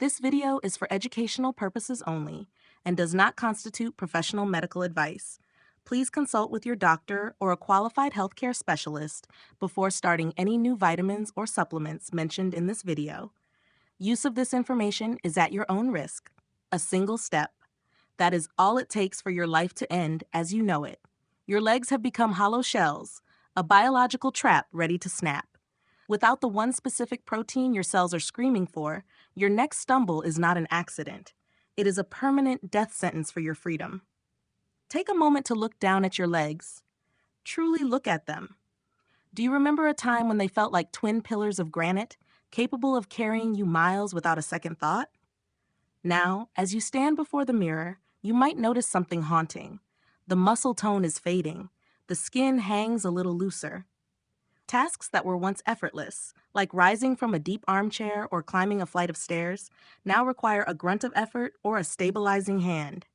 This video is for educational purposes only and does not constitute professional medical advice. Please consult with your doctor or a qualified healthcare specialist before starting any new vitamins or supplements mentioned in this video. Use of this information is at your own risk. A single step. That is all it takes for your life to end as you know it. Your legs have become hollow shells, a biological trap ready to snap. Without the one specific protein your cells are screaming for, your next stumble is not an accident. It is a permanent death sentence for your freedom. Take a moment to look down at your legs. Truly look at them. Do you remember a time when they felt like twin pillars of granite, capable of carrying you miles without a second thought? Now, as you stand before the mirror, you might notice something haunting. The muscle tone is fading. The skin hangs a little looser. Tasks that were once effortless, like rising from a deep armchair or climbing a flight of stairs, now require a grunt of effort or a stabilizing hand.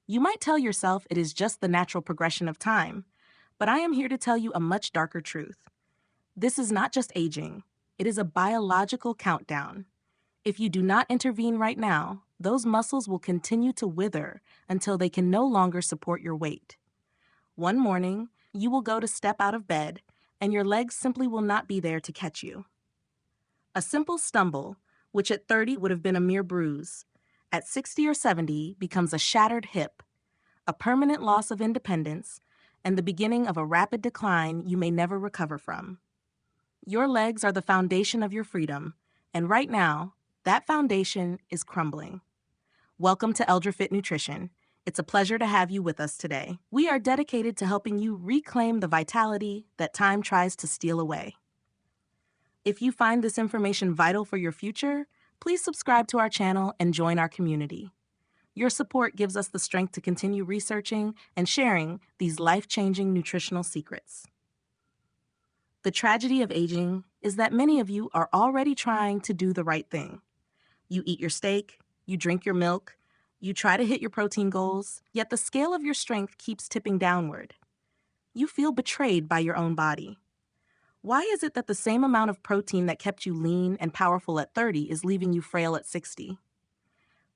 You might tell yourself it is just the natural progression of time, but I am here to tell you a much darker truth. This is not just aging, it is a biological countdown. If you do not intervene right now, those muscles will continue to wither until they can no longer support your weight. One morning, you will go to step out of bed, and your legs simply will not be there to catch you. A simple stumble, which at 30 would have been a mere bruise, at 60 or 70 becomes a shattered hip, a permanent loss of independence, and the beginning of a rapid decline you may never recover from. Your legs are the foundation of your freedom, and right now, that foundation is crumbling. Welcome to EldraFit Nutrition. It's a pleasure to have you with us today. We are dedicated to helping you reclaim the vitality that time tries to steal away. If you find this information vital for your future, please subscribe to our channel and join our community. Your support gives us the strength to continue researching and sharing these life-changing nutritional secrets. The tragedy of aging is that many of you are already trying to do the right thing. You eat your steak, you drink your milk, you try to hit your protein goals, yet the scale of your strength keeps tipping downward. You feel betrayed by your own body. Why is it that the same amount of protein that kept you lean and powerful at 30 is leaving you frail at 60?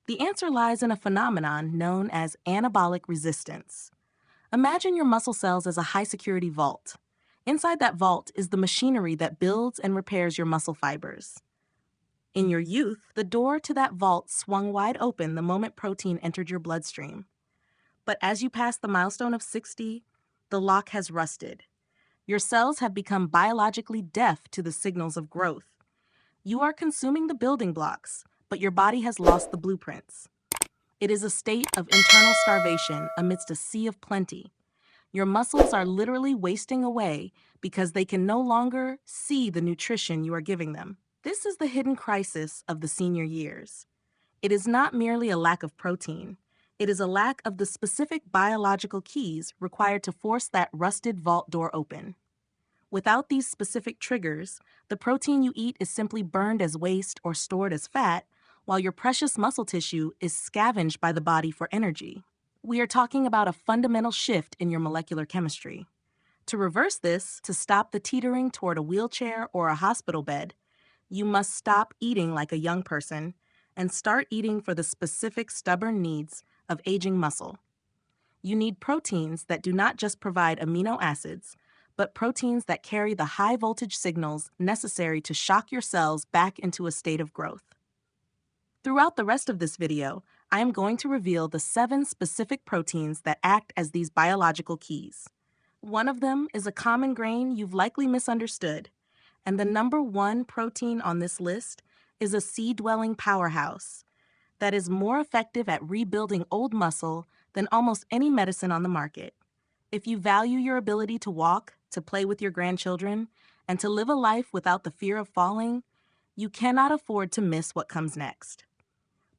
The answer lies in a phenomenon known as anabolic resistance. Imagine your muscle cells as a high-security vault. Inside that vault is the machinery that builds and repairs your muscle fibers. In your youth, the door to that vault swung wide open the moment protein entered your bloodstream. But as you pass the milestone of 60, the lock has rusted. Your cells have become biologically deaf to the signals of growth. You are consuming the building blocks, but your body has lost the blueprints. It is a state of internal starvation amidst a sea of plenty. Your muscles are literally wasting away because they can no longer see the nutrition you are giving them. This is the hidden crisis of the senior years. It is not merely a lack of protein. It is a lack of the specific biological keys required to force that rusted vault door open. Without these specific triggers, the protein you eat is simply burned as waste or stored as fat, while your precious muscle tissue is scavenged by the body for energy. We are talking about a fundamental shift in your molecular chemistry. To reverse this, to stop the teetering toward a wheelchair or a hospital bed, you must stop eating like a young person and start eating for the specific stubborn needs of aging muscle. You need proteins that do not just provide amino acids, but proteins that carry the high voltage signals necessary to shock your cells back into a state of growth. Throughout the rest of this video, I am going to reveal the 7 specific proteins that act as these biological keys. One of them is a common grain you've likely misunderstood, and the number 1 protein on this list is a sea-dwelling powerhouse that is more effective at rebuilding old muscle than almost any medicine on the market. If you value your ability to walk, to play with your grandchildren, and to live a life without the fear of falling, you cannot afford to miss what comes next.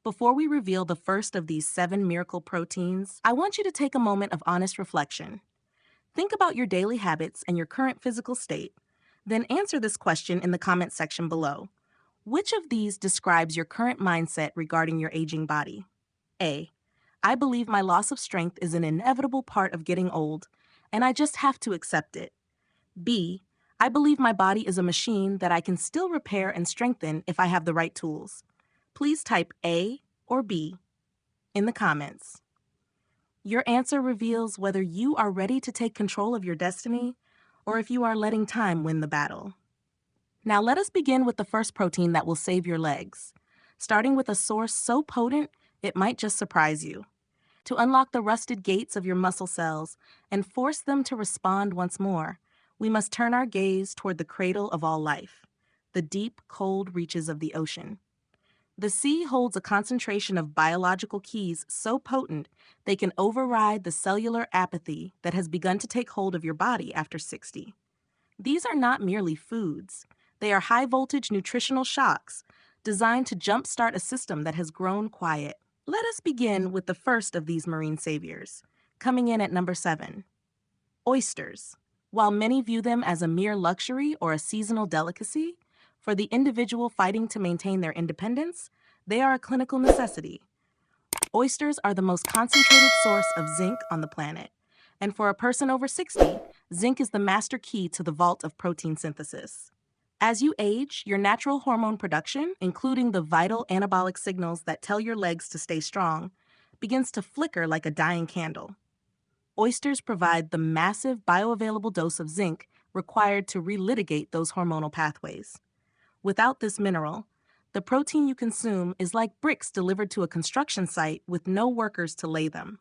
Before we reveal the first of these 7 miracle proteins, I want you to take a moment of honest reflection. Think about your daily habits and your current physical state. Then answer this question in the comment section below. Which of these describes your current mindset regarding your aging body? A. I believe my loss of strength is an inevitable part of getting old, and I just have to accept it. B. I believe my body is a machine that I can still repair and strengthen if I have the right tools. Please type A or B in the comments. Your answer reveals whether you are ready to take control of your destiny or if you are letting time win the battle. Now let us begin with the first protein that will save your legs, starting with a source so potent it might just surprise you. To unlock the rusted gates of your muscle cells and force them to respond once more, we must turn our gaze toward the cradle of all life, the deep, cold reaches of the ocean. The sea holds a concentration of biological keys so potent they can override the cellular apathy that has begun to take hold of your body after 60. These are not merely foods. They are high-voltage nutritional shocks designed to jumpstart a system that has grown quiet. Let us begin with the first of these marine saviors, coming in at number 7. Oysters. While many view them as a mere luxury or a seasonal delicacy, for the individual fighting to maintain their independence, they are a clinical necessity. Oysters are the most concentrated source of zinc on the planet, and for a person over 60, zinc is the master key to the vault of protein synthesis. As you age, your natural hormone production, including the vital anabolic signals that tell your legs to stay strong, begins to flicker like a dying candle. Oysters provide the massive bioavailable dose of zinc required to relitigate those hormonal pathways. Without this mineral, the protein you consume is like bricks delivered to a construction site with no workers to lay them.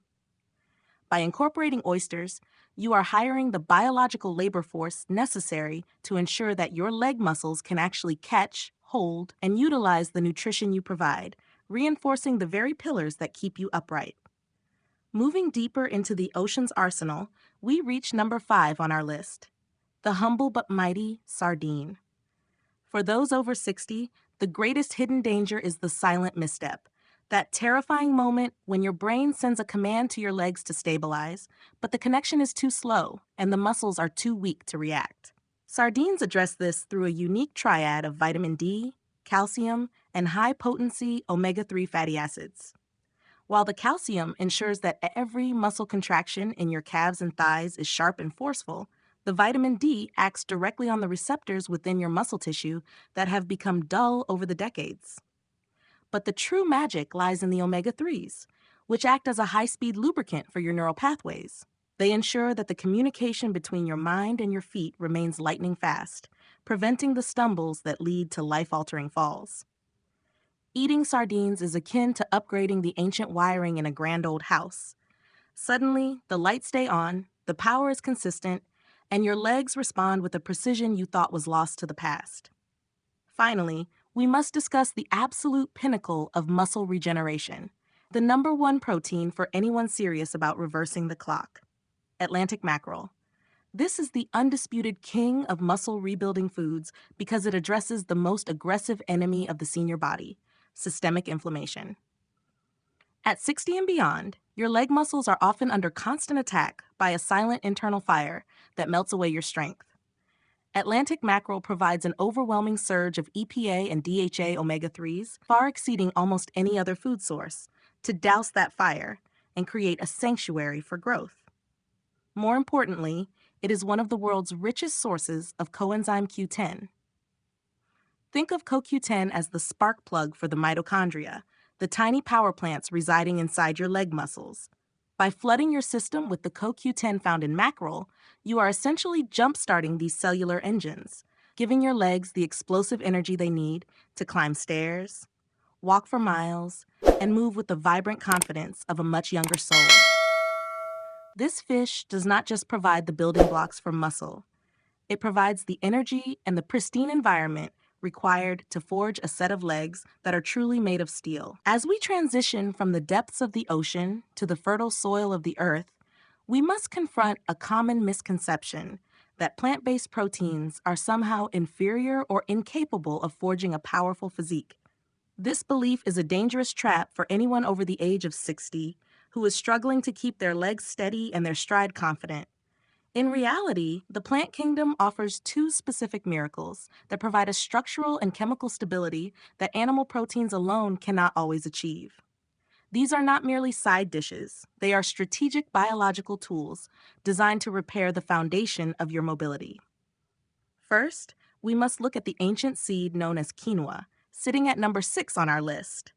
By incorporating oysters, you are hiring the biological labor force necessary to ensure that your leg muscles can actually catch, hold, and utilize the nutrition you provide, reinforcing the very pillars that keep you upright. Moving deeper into the ocean's arsenal, we reach number 5 on our list, the humble but mighty sardine. For those over 60, the greatest hidden danger is the silent misstep, that terrifying moment when your brain sends a command to your legs to stabilize, but the connection is too slow and the muscles are too weak to react. Sardines address this through a unique triad of vitamin D, calcium, and high-potency omega-3 fatty acids. While the calcium ensures that every muscle contraction in your calves and thighs is sharp and forceful, the vitamin D acts directly on the receptors within your muscle tissue that have become dull over the decades. But the true magic lies in the omega-3s, which act as a high-speed lubricant for your neural pathways. They ensure that the communication between your mind and your feet remains lightning fast, preventing the stumbles that lead to life-altering falls. Eating sardines is akin to upgrading the ancient wiring in a grand old house. Suddenly, the lights stay on, the power is consistent, and your legs respond with a precision you thought was lost to the past. Finally, we must discuss the absolute pinnacle of muscle regeneration, the number 1 protein for anyone serious about reversing the clock, Atlantic mackerel. This is the undisputed king of muscle rebuilding foods because it addresses the most aggressive enemy of the senior body, systemic inflammation. At 60 and beyond, your leg muscles are often under constant attack by a silent internal fire that melts away your strength. Atlantic mackerel provides an overwhelming surge of EPA and DHA omega-3s, far exceeding almost any other food source, to douse that fire and create a sanctuary for growth. More importantly, it is one of the world's richest sources of coenzyme Q10. Think of CoQ10 as the spark plug for the mitochondria, the tiny power plants residing inside your leg muscles. By flooding your system with the CoQ10 found in mackerel, you are essentially jump-starting these cellular engines, giving your legs the explosive energy they need to climb stairs, walk for miles, and move with the vibrant confidence of a much younger soul. This fish does not just provide the building blocks for muscle. It provides the energy and the pristine environment required to forge a set of legs that are truly made of steel. As we transition from the depths of the ocean to the fertile soil of the earth, we must confront a common misconception that plant-based proteins are somehow inferior or incapable of forging a powerful physique. This belief is a dangerous trap for anyone over the age of 60 who is struggling to keep their legs steady and their stride confident. In reality, the plant kingdom offers 2 specific miracles that provide a structural and chemical stability that animal proteins alone cannot always achieve. These are not merely side dishes. They are strategic biological tools designed to repair the foundation of your mobility. First, we must look at the ancient seed known as quinoa, sitting at number 6 on our list.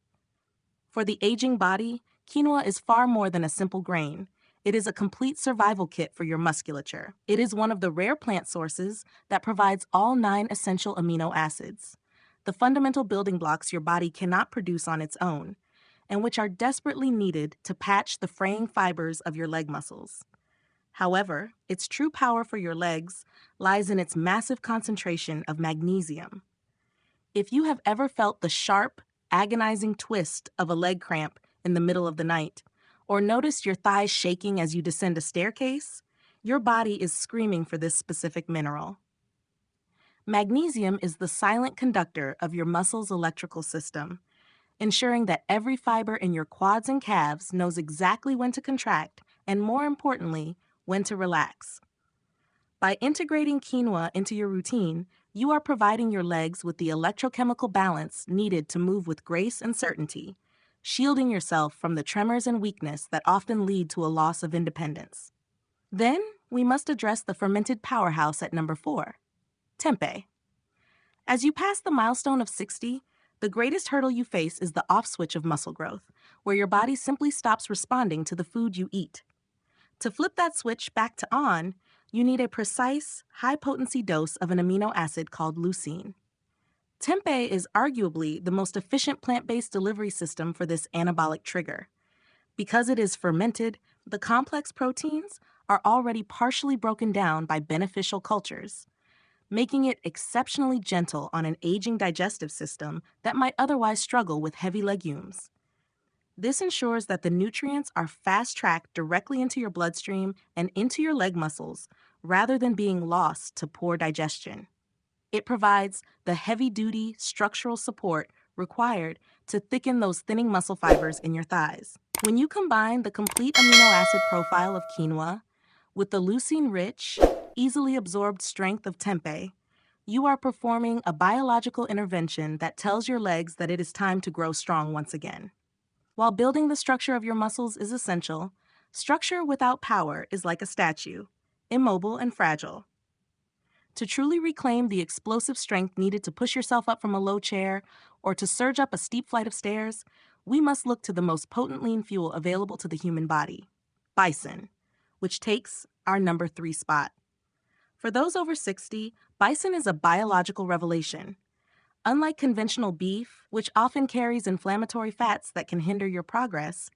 For the aging body, quinoa is far more than a simple grain. It is a complete survival kit for your musculature. It is one of the rare plant sources that provides all 9 essential amino acids, the fundamental building blocks your body cannot produce on its own, and which are desperately needed to patch the fraying fibers of your leg muscles. However, its true power for your legs lies in its massive concentration of magnesium. If you have ever felt the sharp, agonizing twist of a leg cramp in the middle of the night, or noticed your thighs shaking as you descend a staircase, your body is screaming for this specific mineral. Magnesium is the silent conductor of your muscle's electrical system, ensuring that every fiber in your quads and calves knows exactly when to contract and, more importantly, when to relax. By integrating quinoa into your routine, you are providing your legs with the electrochemical balance needed to move with grace and certainty, shielding yourself from the tremors and weakness that often lead to a loss of independence. Then, we must address the fermented powerhouse at number 4, tempeh. As you pass the milestone of 60, the greatest hurdle you face is the off switch of muscle growth, where your body simply stops responding to the food you eat. To flip that switch back to on, you need a precise, high-potency dose of an amino acid called leucine. Tempeh is arguably the most efficient plant-based delivery system for this anabolic trigger. Because it is fermented, the complex proteins are already partially broken down by beneficial cultures, making it exceptionally gentle on an aging digestive system that might otherwise struggle with heavy legumes. This ensures that the nutrients are fast-tracked directly into your bloodstream and into your leg muscles, rather than being lost to poor digestion. It provides the heavy-duty structural support required to thicken those thinning muscle fibers in your thighs. When you combine the complete amino acid profile of quinoa with the leucine-rich, easily absorbed strength of tempeh, you are performing a biological intervention that tells your legs that it is time to grow strong once again. While building the structure of your muscles is essential, structure without power is like a statue, immobile and fragile. To truly reclaim the explosive strength needed to push yourself up from a low chair or to surge up a steep flight of stairs, we must look to the most potent lean fuel available to the human body, bison, which takes our number 3 spot. For those over 60, bison is a biological revelation. Unlike conventional beef, which often carries inflammatory fats that can hinder your progress,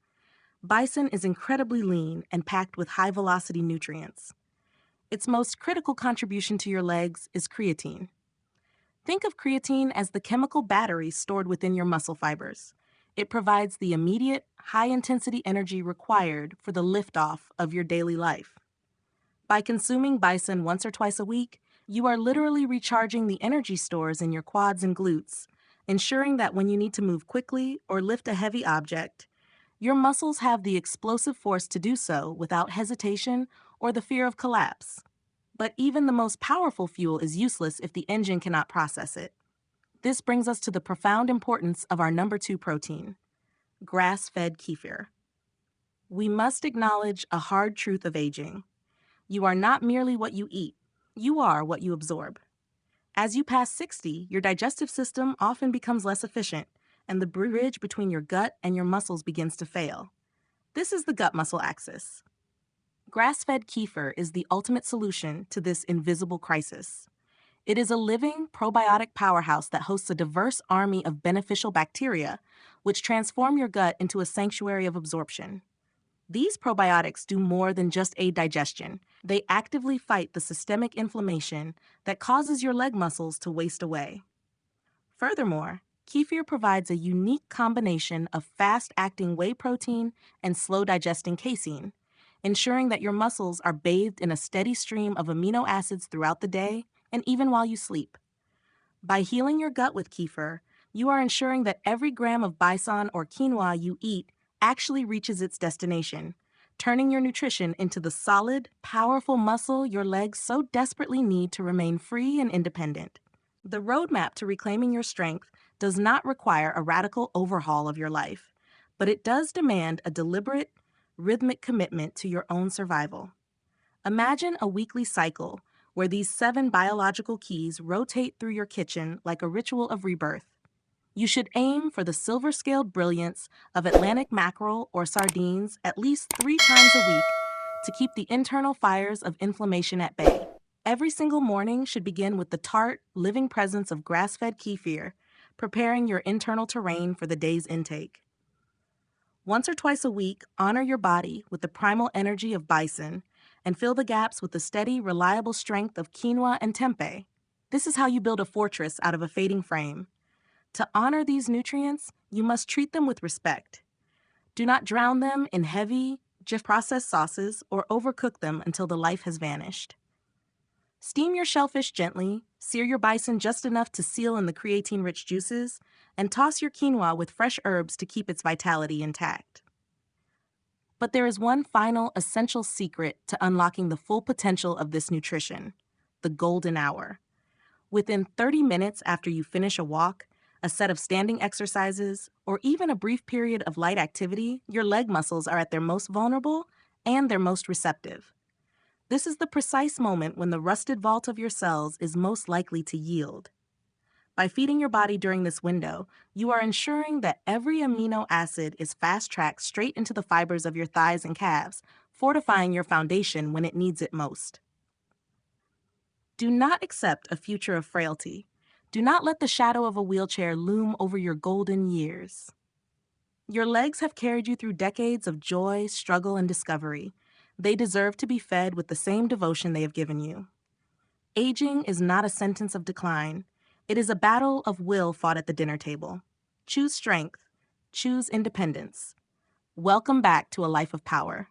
bison is incredibly lean and packed with high-velocity nutrients. Its most critical contribution to your legs is creatine. Think of creatine as the chemical battery stored within your muscle fibers. It provides the immediate, high-intensity energy required for the liftoff of your daily life. By consuming bison once or twice a week, you are literally recharging the energy stores in your quads and glutes, ensuring that when you need to move quickly or lift a heavy object, your muscles have the explosive force to do so without hesitation or the fear of collapse. But even the most powerful fuel is useless if the engine cannot process it. This brings us to the profound importance of our number 2 protein, grass-fed kefir. We must acknowledge a hard truth of aging. You are not merely what you eat. You are what you absorb. As you pass 60, your digestive system often becomes less efficient, and the bridge between your gut and your muscles begins to fail. This is the gut-muscle axis. Grass-fed kefir is the ultimate solution to this invisible crisis. It is a living, probiotic powerhouse that hosts a diverse army of beneficial bacteria, which transform your gut into a sanctuary of absorption. These probiotics do more than just aid digestion. They actively fight the systemic inflammation that causes your leg muscles to waste away. Furthermore, kefir provides a unique combination of fast-acting whey protein and slow-digesting casein, ensuring that your muscles are bathed in a steady stream of amino acids throughout the day and even while you sleep. By healing your gut with kefir, you are ensuring that every gram of bison or quinoa you eat actually reaches its destination, turning your nutrition into the solid, powerful muscle your legs so desperately need to remain free and independent. The roadmap to reclaiming your strength does not require a radical overhaul of your life, but it does demand a deliberate, rhythmic commitment to your own survival. Imagine a weekly cycle where these 7 biological keys rotate through your kitchen like a ritual of rebirth. You should aim for the silver-scaled brilliance of Atlantic mackerel or sardines at least 3 times a week to keep the internal fires of inflammation at bay. Every single morning should begin with the tart, living presence of grass-fed kefir, preparing your internal terrain for the day's intake. Once or twice a week, honor your body with the primal energy of bison and fill the gaps with the steady, reliable strength of quinoa and tempeh. This is how you build a fortress out of a fading frame. To honor these nutrients, you must treat them with respect. Do not drown them in heavy, processed sauces or overcook them until the life has vanished. Steam your shellfish gently, sear your bison just enough to seal in the creatine-rich juices, and toss your quinoa with fresh herbs to keep its vitality intact. But there is one final essential secret to unlocking the full potential of this nutrition: the golden hour. Within 30 minutes after you finish a walk, a set of standing exercises, or even a brief period of light activity, your leg muscles are at their most vulnerable and their most receptive. This is the precise moment when the rusted vault of your cells is most likely to yield. By feeding your body during this window, you are ensuring that every amino acid is fast-tracked straight into the fibers of your thighs and calves, fortifying your foundation when it needs it most. Do not accept a future of frailty. Do not let the shadow of a wheelchair loom over your golden years. Your legs have carried you through decades of joy, struggle, and discovery. They deserve to be fed with the same devotion they have given you. Aging is not a sentence of decline. It is a battle of will fought at the dinner table. Choose strength. Choose independence. Welcome back to a life of power.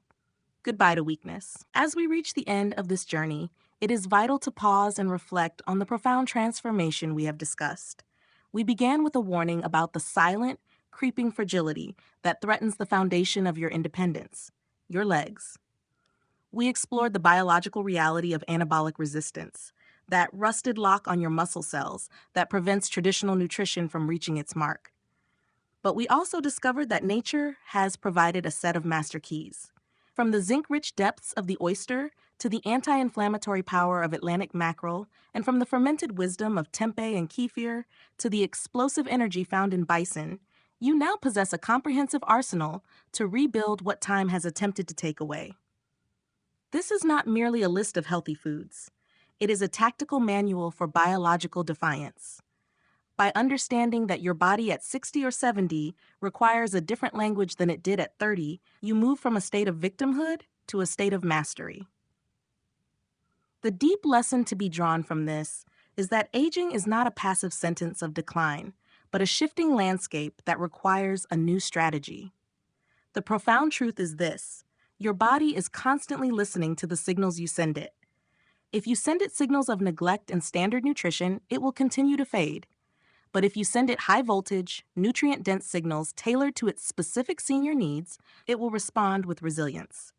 Goodbye to weakness. As we reach the end of this journey, it is vital to pause and reflect on the profound transformation we have discussed. We began with a warning about the silent, creeping fragility that threatens the foundation of your independence, your legs. We explored the biological reality of anabolic resistance, that rusted lock on your muscle cells that prevents traditional nutrition from reaching its mark. But we also discovered that nature has provided a set of master keys. From the zinc-rich depths of the oyster to the anti-inflammatory power of Atlantic mackerel, and from the fermented wisdom of tempeh and kefir to the explosive energy found in bison, you now possess a comprehensive arsenal to rebuild what time has attempted to take away. This is not merely a list of healthy foods. It is a tactical manual for biological defiance. By understanding that your body at 60 or 70 requires a different language than it did at 30, you move from a state of victimhood to a state of mastery. The deep lesson to be drawn from this is that aging is not a passive sentence of decline, but a shifting landscape that requires a new strategy. The profound truth is this: your body is constantly listening to the signals you send it. If you send it signals of neglect and standard nutrition, it will continue to fade. But if you send it high-voltage, nutrient-dense signals tailored to its specific senior needs, it will respond with resilience.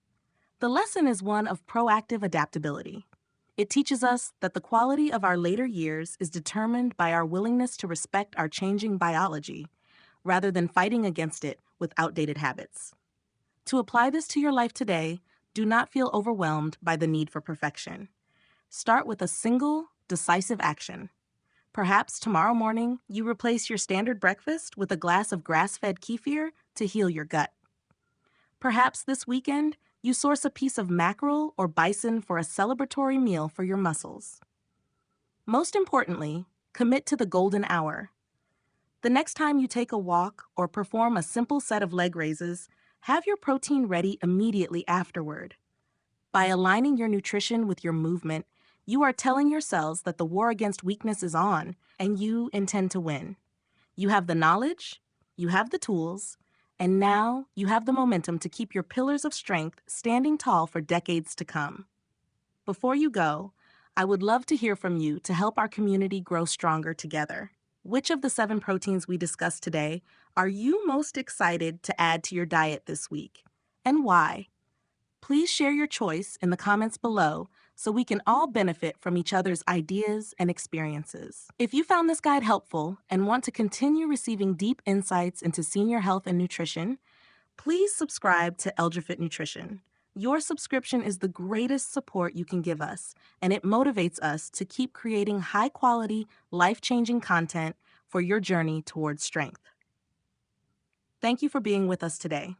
The lesson is one of proactive adaptability. It teaches us that the quality of our later years is determined by our willingness to respect our changing biology, rather than fighting against it with outdated habits. To apply this to your life today, do not feel overwhelmed by the need for perfection. Start with a single, decisive action. Perhaps tomorrow morning, you replace your standard breakfast with a glass of grass-fed kefir to heal your gut. Perhaps this weekend, you source a piece of mackerel or bison for a celebratory meal for your muscles. Most importantly, commit to the golden hour. The next time you take a walk or perform a simple set of leg raises, have your protein ready immediately afterward. By aligning your nutrition with your movement, you are telling your cells that the war against weakness is on, and you intend to win. You have the knowledge, you have the tools, and now you have the momentum to keep your pillars of strength standing tall for decades to come. Before you go, I would love to hear from you to help our community grow stronger together. Which of the 7 proteins we discussed today are you most excited to add to your diet this week, and why? Please share your choice in the comments below so we can all benefit from each other's ideas and experiences. If you found this guide helpful and want to continue receiving deep insights into senior health and nutrition, please subscribe to EldraFit Nutrition. Your subscription is the greatest support you can give us, and it motivates us to keep creating high-quality, life-changing content for your journey towards strength. Thank you for being with us today.